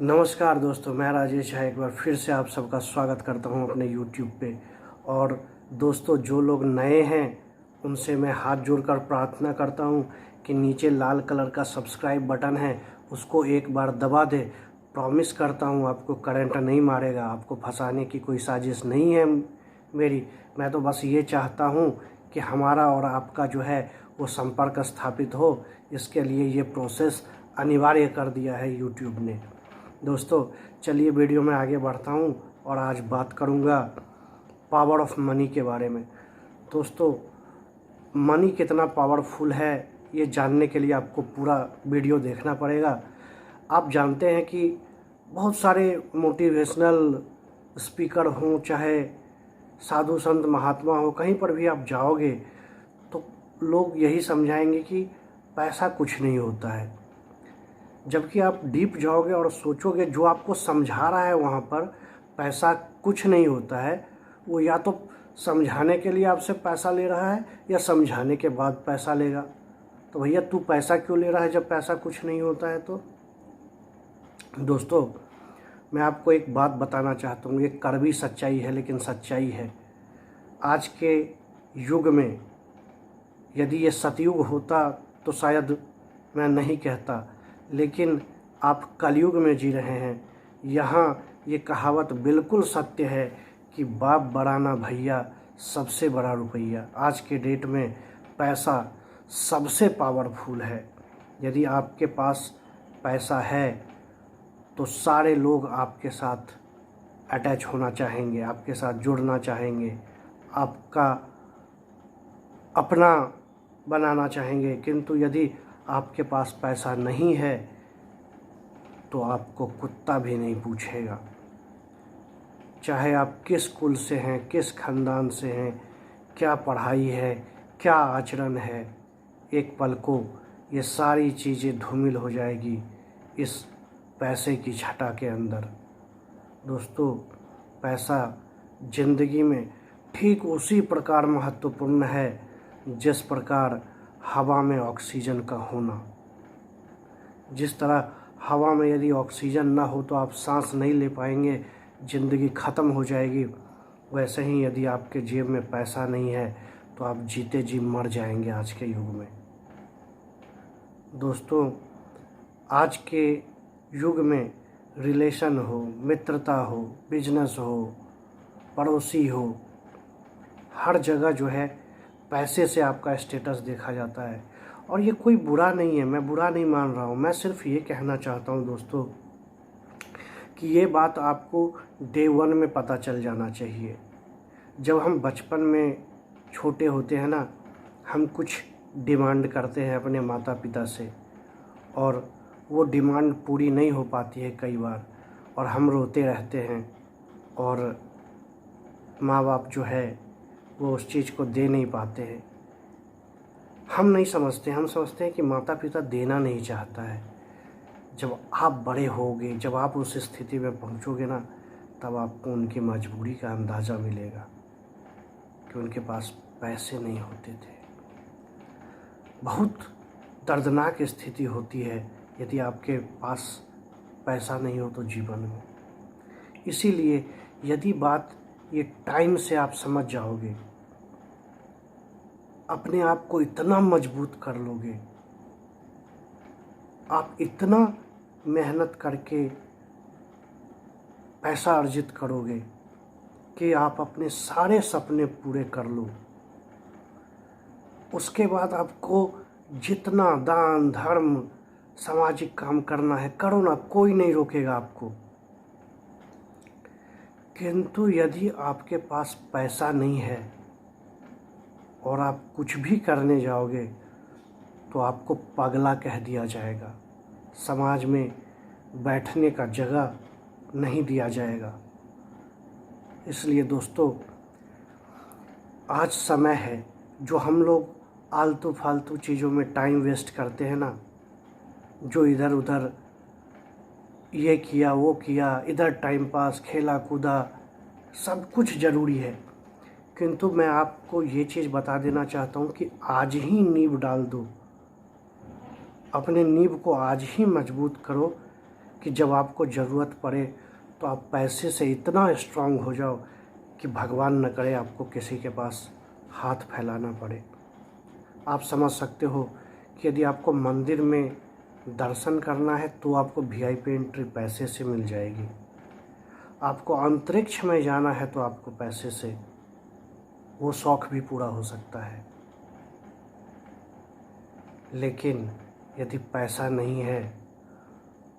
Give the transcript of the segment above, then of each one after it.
नमस्कार दोस्तों, मैं राजेश है। एक बार फिर से आप सबका स्वागत करता हूं अपने YouTube पे। और दोस्तों, जो लोग नए हैं उनसे मैं हाथ जोड़कर प्रार्थना करता हूं कि नीचे लाल कलर का सब्सक्राइब बटन है, उसको एक बार दबा दे। प्रॉमिस करता हूं आपको करंट नहीं मारेगा, आपको फंसाने की कोई साजिश नहीं है मेरी। मैं तो बस ये चाहता हूं कि हमारा और आपका जो है वो संपर्क स्थापित हो। इसके लिए ये प्रोसेस अनिवार्य कर दिया है YouTube ने। दोस्तों, चलिए वीडियो में आगे बढ़ता हूँ और आज बात करूँगा पावर ऑफ मनी के बारे में। दोस्तों, मनी कितना पावरफुल है ये जानने के लिए आपको पूरा वीडियो देखना पड़ेगा। आप जानते हैं कि बहुत सारे मोटिवेशनल स्पीकर हों, चाहे साधु संत महात्मा हो, कहीं पर भी आप जाओगे तो लोग यही समझाएंगे कि पैसा कुछ नहीं होता है। जबकि आप डीप जाओगे और सोचोगे, जो आपको समझा रहा है वहाँ पर पैसा कुछ नहीं होता है, वो या तो समझाने के लिए आपसे पैसा ले रहा है या समझाने के बाद पैसा लेगा। तो भैया, तू पैसा क्यों ले रहा है जब पैसा कुछ नहीं होता है? तो दोस्तों, मैं आपको एक बात बताना चाहता हूँ। ये कड़वी सच्चाई है, लेकिन सच्चाई है। आज के युग में यदि ये सतयुग होता तो शायद मैं नहीं कहता, लेकिन आप कलयुग में जी रहे हैं। यहाँ ये कहावत बिल्कुल सत्य है कि बाप बड़ा ना भैया, सबसे बड़ा रुपया। आज के डेट में पैसा सबसे पावरफुल है। यदि आपके पास पैसा है तो सारे लोग आपके साथ अटैच होना चाहेंगे, आपके साथ जुड़ना चाहेंगे, आपका अपना बनाना चाहेंगे। किंतु यदि आपके पास पैसा नहीं है तो आपको कुत्ता भी नहीं पूछेगा। चाहे आप किस कुल से हैं, किस खानदान से हैं, क्या पढ़ाई है, क्या आचरण है, एक पल को ये सारी चीज़ें धूमिल हो जाएगी इस पैसे की छटा के अंदर। दोस्तों, पैसा ज़िंदगी में ठीक उसी प्रकार महत्वपूर्ण है जिस प्रकार हवा में ऑक्सीजन का होना। जिस तरह हवा में यदि ऑक्सीजन ना हो तो आप सांस नहीं ले पाएंगे, ज़िंदगी ख़त्म हो जाएगी। वैसे ही यदि आपके जेब में पैसा नहीं है तो आप जीते जी मर जाएंगे आज के युग में। दोस्तों, आज के युग में रिलेशन हो, मित्रता हो, बिजनेस हो, पड़ोसी हो, हर जगह जो है पैसे से आपका स्टेटस देखा जाता है। और ये कोई बुरा नहीं है, मैं बुरा नहीं मान रहा हूँ। मैं सिर्फ ये कहना चाहता हूँ दोस्तों कि ये बात आपको डे वन में पता चल जाना चाहिए। जब हम बचपन में छोटे होते हैं ना, हम कुछ डिमांड करते हैं अपने माता पिता से और वो डिमांड पूरी नहीं हो पाती है कई बार, और हम रोते रहते हैं और माँ बाप जो है वो उस चीज़ को दे नहीं पाते हैं। हम नहीं समझते, हम समझते हैं कि माता पिता देना नहीं चाहता है। जब आप बड़े होगे, जब आप उस स्थिति में पहुंचोगे ना, तब आपको उनकी मजबूरी का अंदाज़ा मिलेगा कि उनके पास पैसे नहीं होते थे। बहुत दर्दनाक स्थिति होती है यदि आपके पास पैसा नहीं हो तो जीवन में। इसीलिए यदि बात ये टाइम से आप समझ जाओगे, अपने आप को इतना मजबूत कर लोगे, आप इतना मेहनत करके पैसा अर्जित करोगे कि आप अपने सारे सपने पूरे कर लो। उसके बाद आपको जितना दान धर्म सामाजिक काम करना है करो ना, कोई नहीं रोकेगा आपको। किंतु यदि आपके पास पैसा नहीं है और आप कुछ भी करने जाओगे तो आपको पगला कह दिया जाएगा, समाज में बैठने का जगह नहीं दिया जाएगा। इसलिए दोस्तों, आज समय है जो हम लोग आलतू फालतू चीज़ों में टाइम वेस्ट करते हैं ना, जो इधर उधर ये किया वो किया, इधर टाइम पास, खेला कूदा, सब कुछ ज़रूरी है। किंतु मैं आपको ये चीज़ बता देना चाहता हूँ कि आज ही नींव डाल दो, अपने नींव को आज ही मजबूत करो कि जब आपको ज़रूरत पड़े तो आप पैसे से इतना स्ट्रांग हो जाओ कि भगवान न करे आपको किसी के पास हाथ फैलाना पड़े। आप समझ सकते हो कि यदि आपको मंदिर में दर्शन करना है तो आपको वीआईपी एंट्री पैसे से मिल जाएगी। आपको अंतरिक्ष में जाना है तो आपको पैसे से वो शौक़ भी पूरा हो सकता है। लेकिन यदि पैसा नहीं है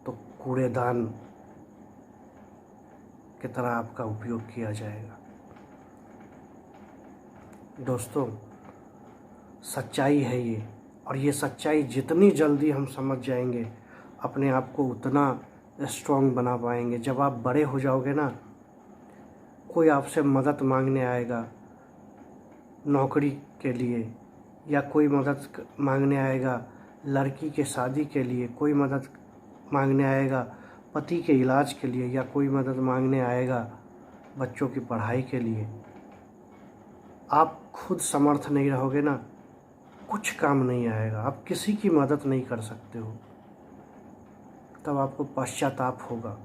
तो कूड़ेदान की तरह आपका उपयोग किया जाएगा। दोस्तों, सच्चाई है ये, और ये सच्चाई जितनी जल्दी हम समझ जाएंगे अपने आप को उतना स्ट्रॉन्ग बना पाएंगे। जब आप बड़े हो जाओगे ना, कोई आपसे मदद मांगने आएगा नौकरी के लिए, या कोई मदद मांगने आएगा लड़की के शादी के लिए, कोई मदद मांगने आएगा पति के इलाज के लिए, या कोई मदद मांगने आएगा बच्चों की पढ़ाई के लिए, आप खुद समर्थ नहीं रहोगे ना, कुछ काम नहीं आएगा। आप किसी की मदद नहीं कर सकते हो, तब आपको पश्चाताप होगा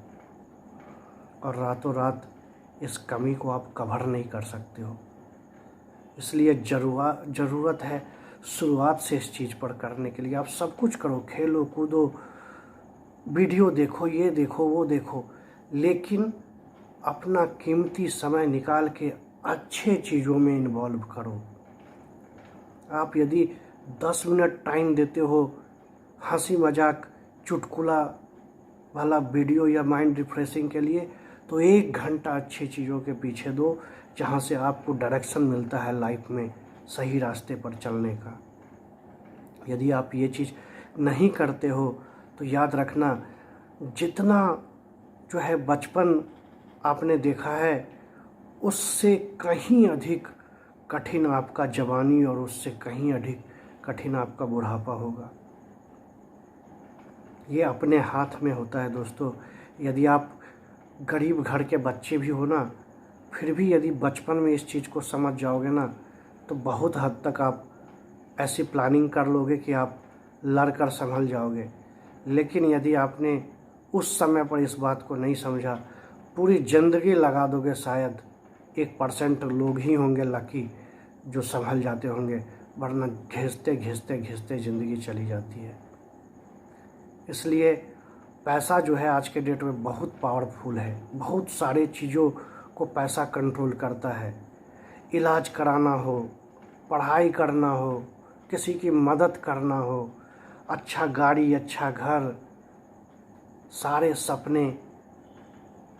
और रातों रात इस कमी को आप कवर नहीं कर सकते हो। इसलिए ज़रूरत है शुरुआत से इस चीज़ पर करने के लिए। आप सब कुछ करो, खेलो कूदो, वीडियो देखो, ये देखो वो देखो, लेकिन अपना कीमती समय निकाल के अच्छे चीज़ों में इन्वॉल्व करो। आप यदि 10 मिनट टाइम देते हो हंसी मजाक चुटकुला वाला वीडियो या माइंड रिफ्रेशिंग के लिए, तो 1 घंटा अच्छी चीज़ों के पीछे दो, जहाँ से आपको डायरेक्शन मिलता है लाइफ में सही रास्ते पर चलने का। यदि आप ये चीज़ नहीं करते हो तो याद रखना, जितना जो है बचपन आपने देखा है उससे कहीं अधिक कठिन आपका जवानी, और उससे कहीं अधिक कठिन आपका बुढ़ापा होगा। ये अपने हाथ में होता है दोस्तों। यदि आप गरीब घर के बच्चे भी हो ना, फिर भी यदि बचपन में इस चीज़ को समझ जाओगे ना, तो बहुत हद तक आप ऐसी प्लानिंग कर लोगे कि आप लड़कर संभल जाओगे। लेकिन यदि आपने उस समय पर इस बात को नहीं समझा, पूरी ज़िंदगी लगा दोगे, शायद 1% लोग ही होंगे लकी जो संभल जाते होंगे, वरना घिसते घिसते घिसते ज़िंदगी चली जाती है। इसलिए पैसा जो है आज के डेट में बहुत पावरफुल है। बहुत सारे चीज़ों को पैसा कंट्रोल करता है। इलाज कराना हो, पढ़ाई करना हो, किसी की मदद करना हो, अच्छा गाड़ी, अच्छा घर, सारे सपने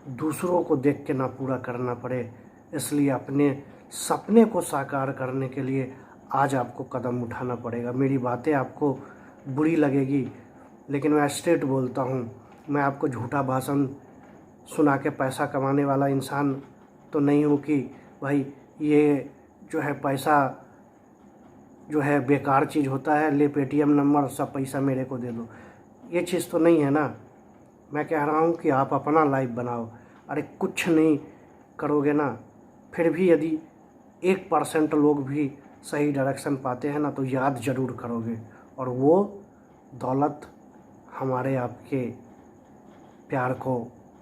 दूसरों को देख के ना पूरा करना पड़े। इसलिए अपने सपने को साकार करने के लिए आज आपको कदम उठाना पड़ेगा। मेरी बातें आपको बुरी लगेगी, लेकिन मैं स्ट्रेट बोलता हूँ। मैं आपको झूठा भाषण सुना के पैसा कमाने वाला इंसान तो नहीं हूँ कि भाई ये जो है पैसा जो है बेकार चीज़ होता है, ले पेटीएम नंबर, सब पैसा मेरे को दे दो। ये चीज़ तो नहीं है ना। मैं कह रहा हूँ कि आप अपना लाइफ बनाओ। अरे कुछ नहीं करोगे ना, फिर भी यदि 1% लोग भी सही डायरेक्शन पाते हैं ना, तो याद ज़रूर करोगे, और वो दौलत हमारे आपके प्यार को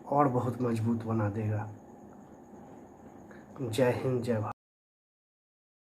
और बहुत मजबूत बना देगा। जय हिंद, जय भारत।